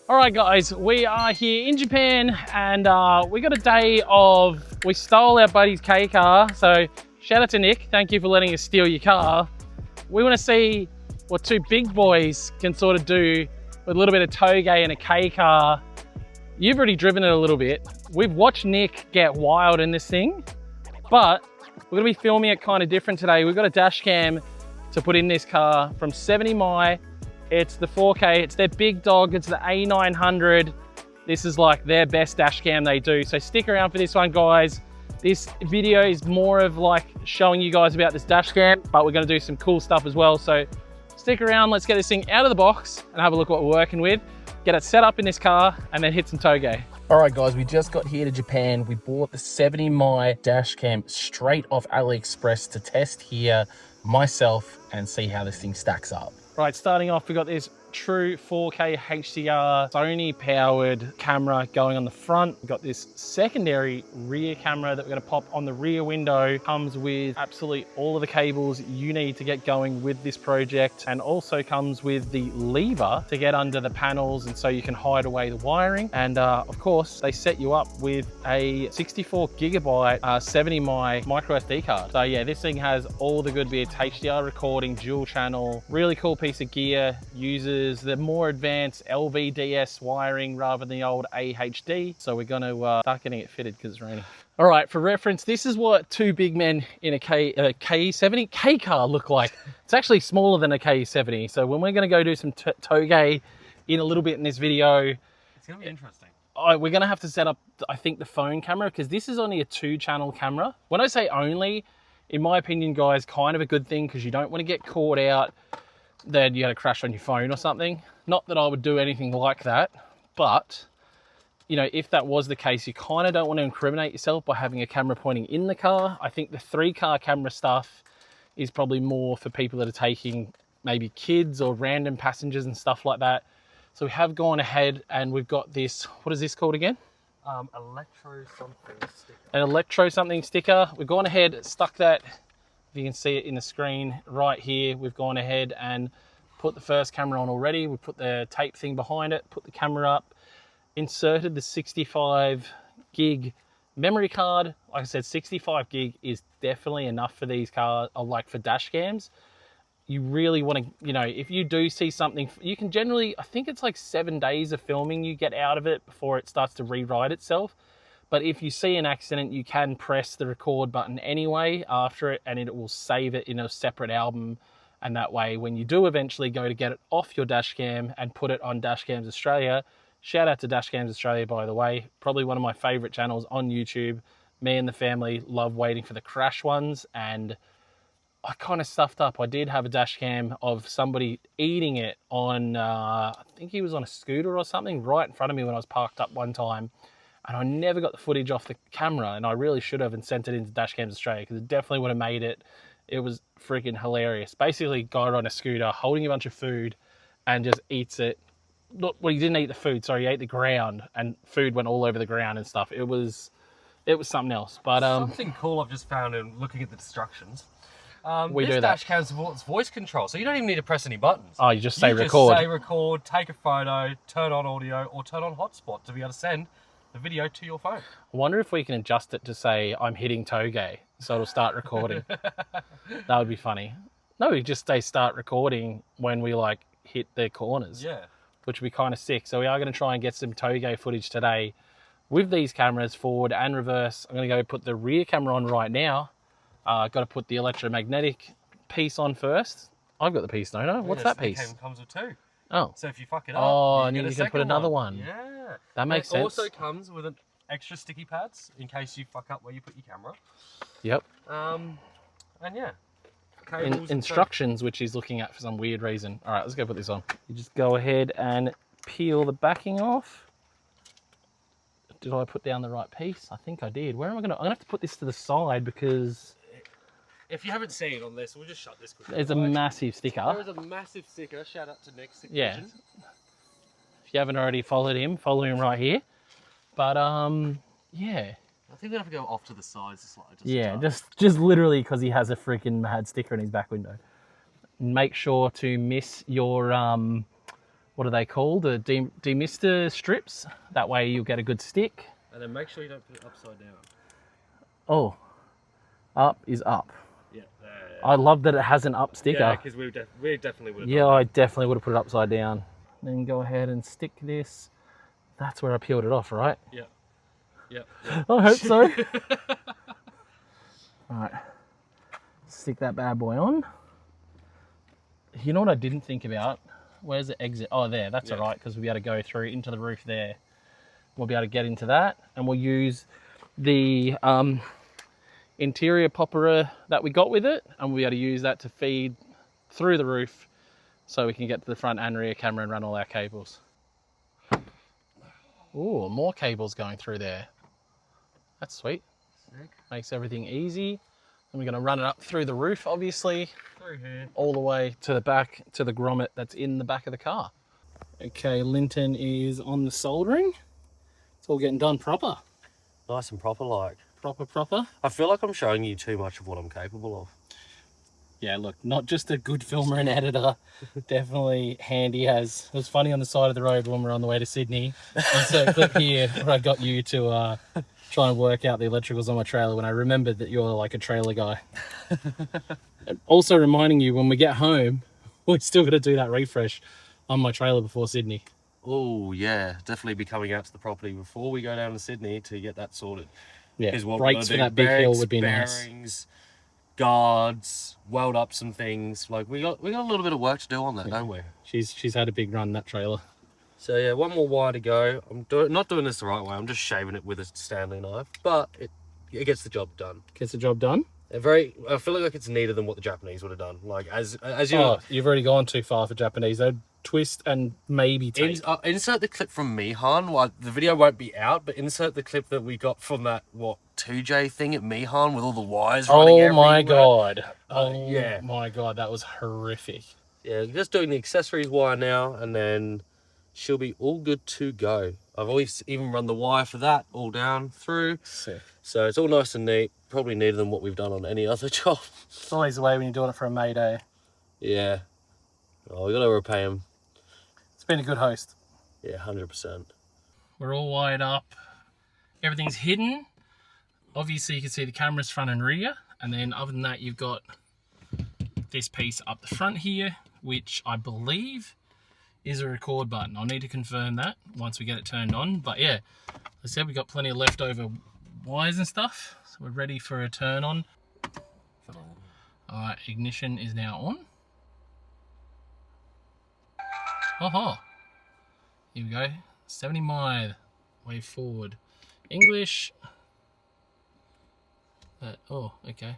All right, guys, we are here in Japan, and we got a day of, we stole our buddy's K car. So shout out to Nick. Thank you for letting us steal your car. We want to see what two big boys can sort of do with a little bit of toge and a K car. You've already driven it a little bit. We've watched Nick get wild in this thing, but we're gonna be filming it kind of different today. We've got a dash cam to put in this car from 70mi. It's the 4K, it's their big dog, it's the A900. This is like their best dash cam they do. So stick around for this one, guys. This video is more of like showing you guys about this dash cam, but we're gonna do some cool stuff as well. So stick around, let's get this thing out of the box and have a look what we're working with, get it set up in this car, and then hit some toge. All right, guys, we just got here to Japan. We bought the 70mi dash cam straight off AliExpress to test here myself and see how this thing stacks up. Right, starting off, we got this true 4K HDR Sony powered camera going on the front. We've got this secondary rear camera that we're going to pop on the rear window. Comes with absolutely all of the cables you need to get going with this project, and also comes with the lever to get under the panels, and so you can hide away the wiring. And of course, they set you up with a 64GB 70mi micro SD card. So yeah, this thing has all the good bits: HDR recording, dual channel, really cool piece of gear. Uses the more advanced LVDS wiring rather than the old AHD. So we're going to start getting it fitted because it's raining. All right, for reference, this is what two big men in a K70 K car look like. It's actually smaller than a K70. So when we're going to go do some toge in a little bit in this video, it's going to be interesting. We're going to have to set up, I think, the phone camera, because this is only a 2-channel camera. When I say only, in my opinion, guys, kind of a good thing, because you don't want to get caught out then you had a crash on your phone or something. Not that I would do anything like that, but you know, if that was the case, you kind of don't want to incriminate yourself by having a camera pointing in the car. I think the 3-car camera stuff is probably more for people that are taking maybe kids or random passengers and stuff like that. So we have gone ahead and we've got this, what is this called again? Electro something sticker. An electro something sticker. We've gone ahead, stuck that, you can see it in the screen right here. We've gone ahead and put the first camera on already. We put the tape thing behind it, put the camera up, inserted the 65GB memory card. Like I said, 65GB is definitely enough for these cars, or like for dash cams. You really want to, you know, if you do see something, you can generally, I think it's like 7 days of filming you get out of it before it starts to rewrite itself. But if you see an accident, you can press the record button anyway after it, and it will save it in a separate album. And that way, when you do eventually go to get it off your dash cam and put it on Dash Cams Australia, shout out to Dash Cams Australia, by the way, probably one of my favorite channels on YouTube. Me and the family love waiting for the crash ones, and I kind of stuffed up. I did have a dash cam of somebody eating it on, I think he was on a scooter or something, right in front of me when I was parked up one time. And I never got the footage off the camera, and I really should have, and sent it into Dash Cams Australia, because it definitely would have made it. It was freaking hilarious. Basically, guy on a scooter holding a bunch of food and just eats it. Well, he didn't eat the food, sorry, he ate the ground, and food went all over the ground and stuff. It was something else. But something cool I've just found in looking at the instructions. This dash cam supports voice control, so you don't even need to press any buttons. Oh, you just say record. You just say record, take a photo, turn on audio, or turn on hotspot to be able to send the video to your phone. I wonder if we can adjust it to say I'm hitting toge, so it'll start recording. That would be funny. No, we just say start recording when we like hit the corners. Yeah. Which would be kind of sick. So we are going to try and get some toge footage today with these cameras, forward and reverse. I'm going to go put the rear camera on right now. Got to put the electromagnetic piece on first. I've got the piece, don't I? What's that piece? The cam comes with 2. Oh. So if you fuck it up, and you can put another one. Yeah. That makes sense. It also comes with an extra sticky pads in case you fuck up where you put your camera. Yep. And yeah. Instructions, which he's looking at for some weird reason. All right, let's go put this on. You just go ahead and peel the backing off. Did I put down the right piece? I think I did. Where am I going to... I'm going to have to put this to the side because... If you haven't seen on this, we'll just shut this quickly. There's a massive sticker. There is a massive sticker. Shout out to Nick's. Yeah. If you haven't already followed him, follow him right here. But, yeah. I think we have to go off to the sides slightly. Yeah, just literally because he has a freaking mad sticker in his back window. Make sure to miss your what are they called? The demister strips. That way you'll get a good stick. And then make sure you don't put it upside down. Oh, up is up. Yeah. I love that it has an up sticker. Yeah, because we definitely would have Yeah, done I definitely would have put it upside down. Then go ahead and stick this. That's where I peeled it off, right? Yeah. Yeah. I hope so. All right, stick that bad boy on. You know what I didn't think about? Where's the exit? Oh, there, that's all right, because we'll be able to go through into the roof there. We'll be able to get into that, and we'll use the interior popper that we got with it, and we'll be able to use that to feed through the roof so we can get to the front and rear camera and run all our cables. Ooh, more cables going through there. That's sweet. Sick. Makes everything easy. And we're going to run it up through the roof, obviously, Through here. all the way to the back, to the grommet that's in the back of the car. Okay, Linton is on the soldering. It's all getting done proper. Nice and proper, like. Proper. I feel like I'm showing you too much of what I'm capable of. Yeah, look, not just a good filmer and editor, definitely handy as. It was funny on the side of the road when we were on the way to Sydney. Insert clip here where I got you to try and work out the electricals on my trailer when I remembered that you're like a trailer guy. And also reminding you when we get home, we still got to do that refresh on my trailer before Sydney. Oh, yeah. Definitely be coming out to the property before we go down to Sydney to get that sorted. Yeah, What brakes for that big hill would be bearings, nice. Guards, weld up some things. Like we got a little bit of work to do on that, don't we? She's had a big run, that trailer. So yeah, one more wire to go. I'm not doing this the right way. I'm just shaving it with a Stanley knife, but it gets the job done. Gets the job done. I feel like it's neater than what the Japanese would have done. Like as you. Oh, you've already gone too far for Japanese. They'd twist and maybe tape. Insert the clip from Mihan. Well, the video won't be out, but insert the clip that we got from that 2J thing at Mihan with all the wires running everywhere. My god! Yeah. My god, that was horrific. Yeah, just doing the accessories wire now, and then she'll be all good to go. I've always even run the wire for that all down through. Sick. So it's all nice and neat. Probably neater than what we've done on any other job. It's always the way when you're doing it for a mate, eh? Yeah. Oh, we got to repay him. It's been a good host. Yeah, 100%. We're all wired up. Everything's hidden. Obviously, you can see the cameras front and rear. And then other than that, you've got this piece up the front here, which I believe is a record button. I'll need to confirm that once we get it turned on. But yeah, as I said, we've got plenty of leftover wires and stuff. So we're ready for a turn on. All right, ignition is now on. Oh, here we go. 70 miles way forward. English. Oh, okay.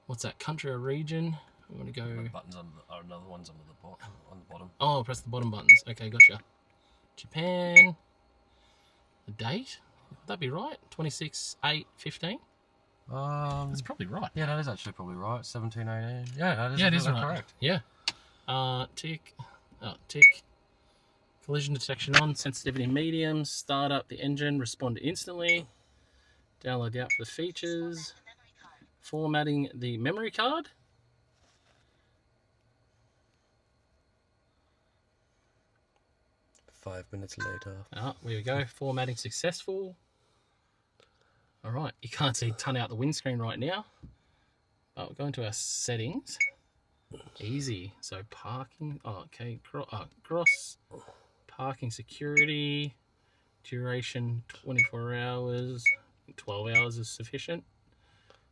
What's that? Country or region? We want to go. Buttons are another one's on the bottom. Oh, press the bottom buttons. Okay, gotcha. Japan. The date? Would that be right? 26/8/15. That's probably right. Yeah, that is actually probably right. 17/18. Yeah, that is. Yeah, it is right. Correct. Yeah. Tick. Oh, tick. Collision detection on. Sensitivity medium. Start up the engine. Respond instantly. Download the app for the features. Formatting the memory card. Five minutes later. There we go. Formatting successful. All right. You can't see a ton out the windscreen right now. But we're going to our settings. Easy. So parking. Oh, okay. Cross. Parking security. Duration 24 hours. 12 hours is sufficient.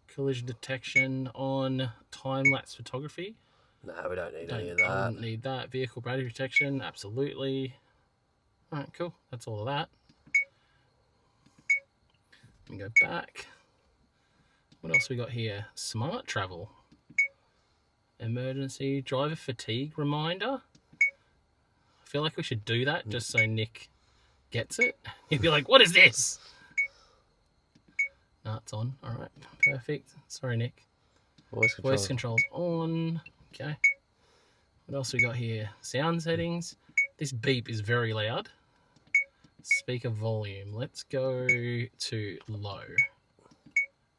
Collision detection on. Time-lapse photography. No, we don't need any of that. I don't need that. Vehicle battery protection. Absolutely. All right, cool. That's all of that. Let me go back. What else we got here? Smart travel. Emergency driver fatigue reminder. I feel like we should do that just so Nick gets it. He'd be like, what is this? No, it's on. All right, perfect. Sorry, Nick. Voice controls on. Okay. What else we got here? Sound settings. This beep is very loud. Speaker volume. Let's go to low.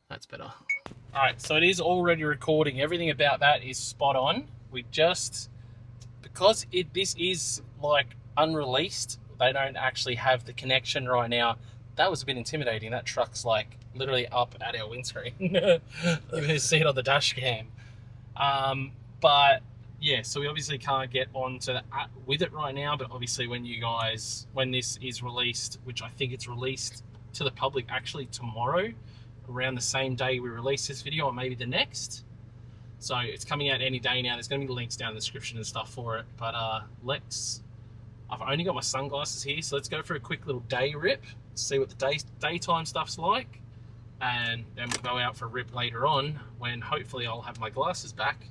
That's better. All right, so it is already recording. Everything about that is spot on. We just, because this is like unreleased. They don't actually have the connection right now. That was a bit intimidating. That truck's like literally up at our windscreen. You can see it on the dash cam. But yeah, so we obviously can't get on to that with it right now, but obviously when this is released, which I think it's released to the public actually tomorrow, around the same day we release this video, or maybe the next. So it's coming out any day now. There's going to be links down in the description and stuff for it. But I've only got my sunglasses here, so let's go for a quick little day rip, see what the daytime stuff's like, and then we'll go out for a rip later on when hopefully I'll have my glasses back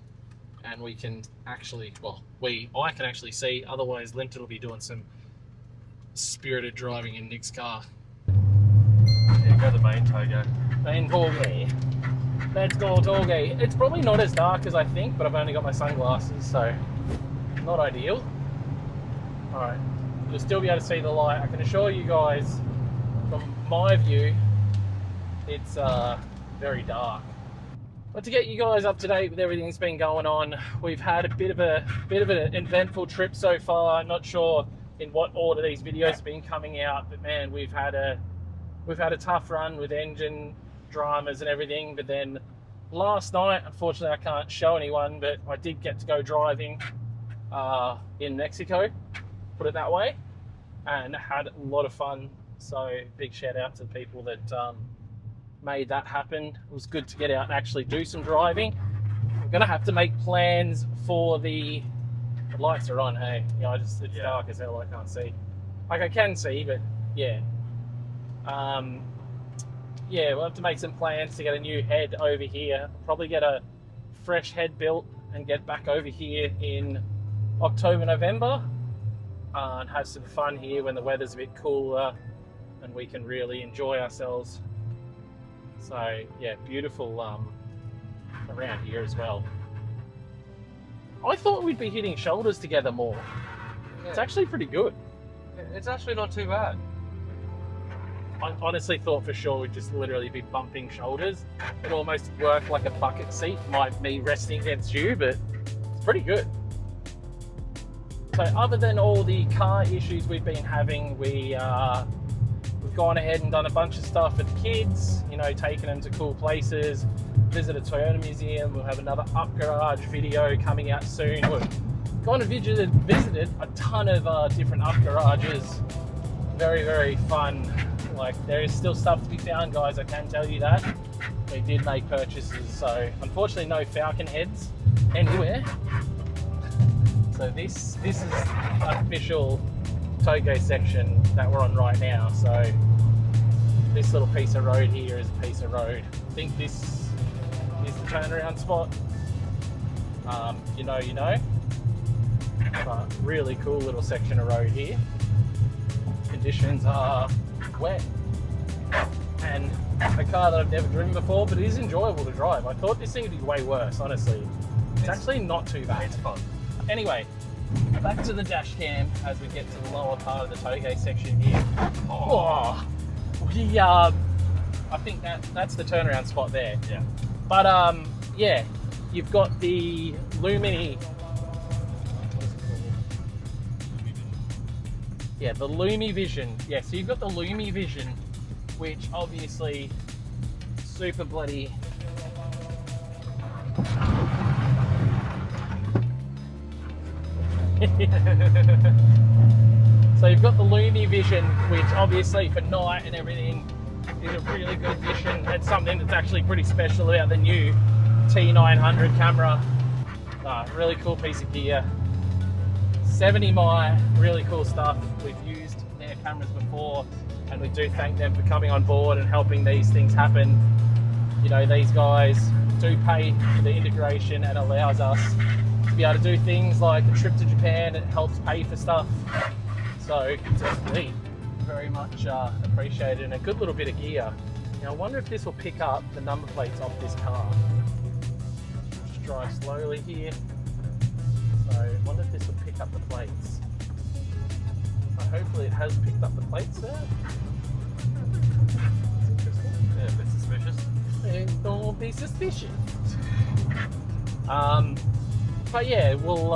and we can actually, well, I can actually see. Otherwise, Linton will be doing some spirited driving in Nick's car. Yeah, go the main togo. Main togo. Let's go togo. It's probably not as dark as I think, but I've only got my sunglasses, so not ideal. Alright, you'll still be able to see the light. I can assure you guys, from my view, it's very dark. But to get you guys up to date with everything that's been going on, we've had a bit of an eventful trip so far. Not sure in what order these videos have been coming out, but man, we've had a tough run with engine dramas and everything. But then last night, unfortunately, I can't show anyone, but I did get to go driving in Mexico, put it that way, and had a lot of fun. So big shout out to the people that made that happen. It was good to get out and actually do some driving. I'm gonna have to make plans for the lights are on. Hey, you know, it's dark as hell. I can't see. Like I can see, but yeah. Yeah, we'll have to make some plans to get a new head over here. Probably get a fresh head built and get back over here in October, November, and have some fun here when the weather's a bit cooler and we can really enjoy ourselves. So yeah, beautiful around here as well. I thought we'd be hitting shoulders together more. Yeah. It's actually pretty good. It's actually not too bad. I honestly thought for sure we'd just literally be bumping shoulders. It almost worked like a bucket seat, me resting against you, but it's pretty good. So other than all the car issues we've been having, we've gone ahead and done a bunch of stuff for the kids, you know, taking them to cool places, visit a Toyota museum. We'll have another up garage video coming out soon. We've gone and visited a ton of different up garages. Very, very fun. Like, there is still stuff to be found, guys, I can tell you that. We did make purchases, so unfortunately no Falcon heads anywhere. So this is an official Togo section that we're on right now. So this little piece of road here is a piece of road. I think this is the turnaround spot. You know. But really cool little section of road here. Conditions are wet. And a car that I've never driven before, but it is enjoyable to drive. I thought this thing would be way worse, honestly. It's actually not too bad. It's fun. Anyway, back to the dash cam as we get to the lower part of the Togo section here. I think that's the turnaround spot there. Yeah. But yeah, you've got the Lumini. Yeah, the Lumi Vision. Yeah, so you've got the Lumi Vision, which obviously super bloody. So you've got the Lumi Vision, which obviously for night and everything is a really good addition. It's something that's actually pretty special about the new T900 camera. Really cool piece of gear. 70mm, really cool stuff. We've used their cameras before, and we do thank them for coming on board and helping these things happen. You know, these guys do pay for the integration and allows us to be able to do things like a trip to Japan. It helps pay for stuff. So definitely very much appreciated, and a good little bit of gear. Now I wonder if this will pick up the number plates off this car. Just drive slowly here. So I wonder if this will pick up the plates. Hopefully it has picked up the plates there. That's interesting. Yeah, a bit suspicious. Don't be suspicious. But yeah, we'll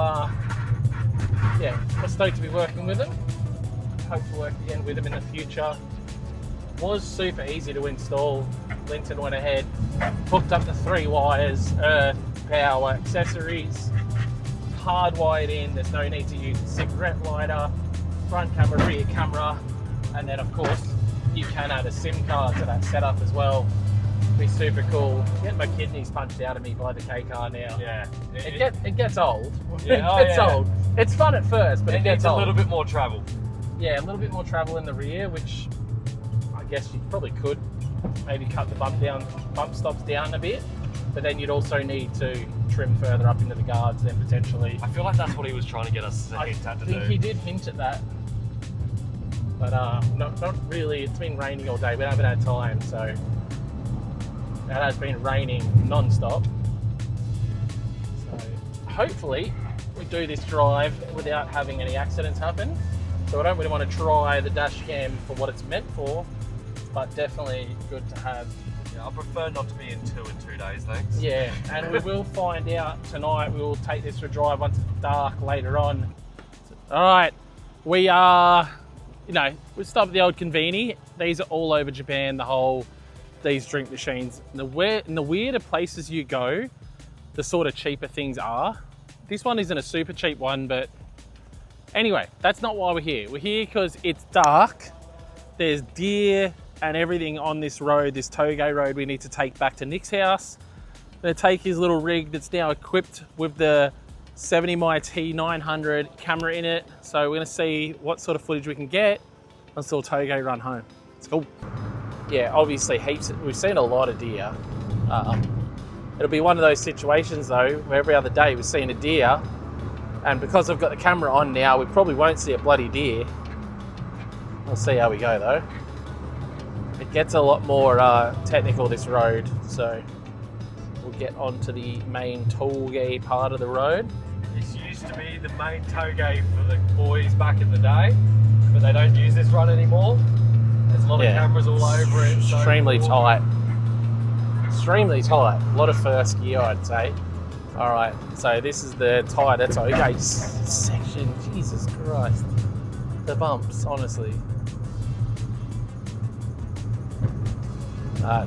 yeah, we're stoked to be working with them. Hope to work again with them in the future. Was super easy to install. Linton went ahead, hooked up the 3 wires, earth, power, accessories, hardwired in. There's no need to use a cigarette lighter, front camera, rear camera, and then of course you can add a SIM card to that setup as well. Be super cool. Get my kidneys punched out of me by the K car now. Yeah. It gets old. Yeah, It gets old. It's fun at first, but it gets needs a old. little bit more travel. Yeah, a little bit more travel in the rear, which I guess you probably could maybe cut the bump stops down a bit, but then you'd also need to trim further up into the guards then potentially. I feel like that's what he was trying to get us to hint at to do. I think he did hint at that, but not really. It's been raining all day. We haven't had time, so it has been raining non-stop. So hopefully we do this drive without having any accidents happen. So I don't really want to try the dash cam for what it's meant for, but definitely good to have. Yeah, I prefer not to be in 2 days, thanks. Yeah, and we will find out tonight. We will take this for a drive once it's dark later on. All right, we are, we stopped at the old conveni. These are all over Japan, these drink machines. In the weirder places you go, the sort of cheaper things are. This one isn't a super cheap one, but anyway, that's not why we're here. We're here because it's dark. There's deer and everything on this road, this Toge road we need to take back to Nick's house. I'm gonna take his little rig that's now equipped with the 70mm A900 camera in it. So we're gonna see what sort of footage we can get until Toge run home. Let's go. Yeah, obviously we've seen a lot of deer. It'll be one of those situations though, where every other day we're seeing a deer, and because I've got the camera on now, we probably won't see a bloody deer. We'll see how we go though. It gets a lot more technical, this road, so we'll get onto the main Toge part of the road. This used to be the main Toge for the boys back in the day, but they don't use this run anymore. There's a lot of cameras all over it. Extremely tight. Extremely tight. A lot of first gear, I'd say. All right, so this is the tighter Toge section. Jesus Christ. The bumps, honestly.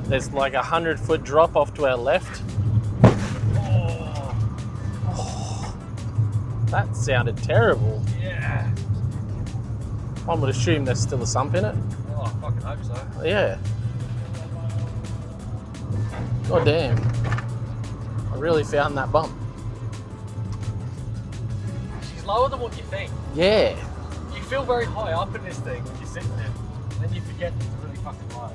There's like 100-foot drop off to our left. Oh, that sounded terrible. Yeah. I would assume there's still a sump in it. Oh, I fucking hope so. Yeah. God damn. I really found that bump. She's lower than what you think. Yeah. You feel very high up in this thing when you're sitting there. And then you forget it's really fucking high.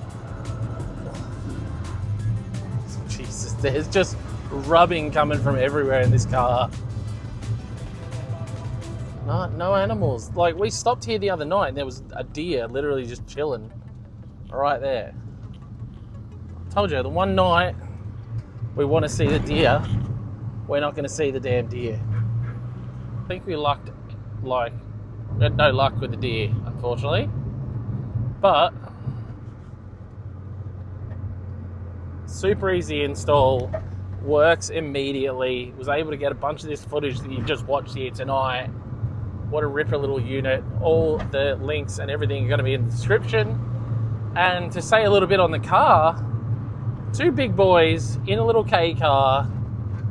Jesus, there's just rubbing coming from everywhere in this car. No animals. Like, we stopped here the other night and there was a deer literally just chilling right there. I told you, the one night we want to see the deer, we're not going to see the damn deer. I think we had no luck with the deer, unfortunately. But super easy install, works immediately. Was able to get a bunch of this footage that you just watched here tonight. What a ripper little unit. All the links and everything are going to be in the description. And to say a little bit on the car, 2 big boys in a little K car,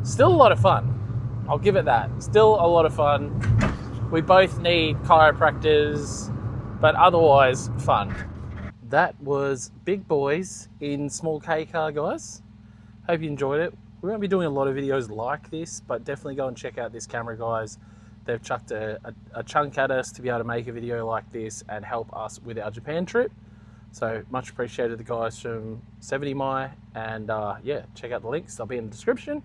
still a lot of fun. I'll give it that. Still a lot of fun. We both need chiropractors, but otherwise fun. That was Big Boys in small K car, guys. Hope you enjoyed it. We won't be doing a lot of videos like this, but definitely go and check out this camera, guys. They've chucked a chunk at us to be able to make a video like this and help us with our Japan trip. So much appreciated, the guys from 70mm, and yeah, check out the links. They'll be in the description.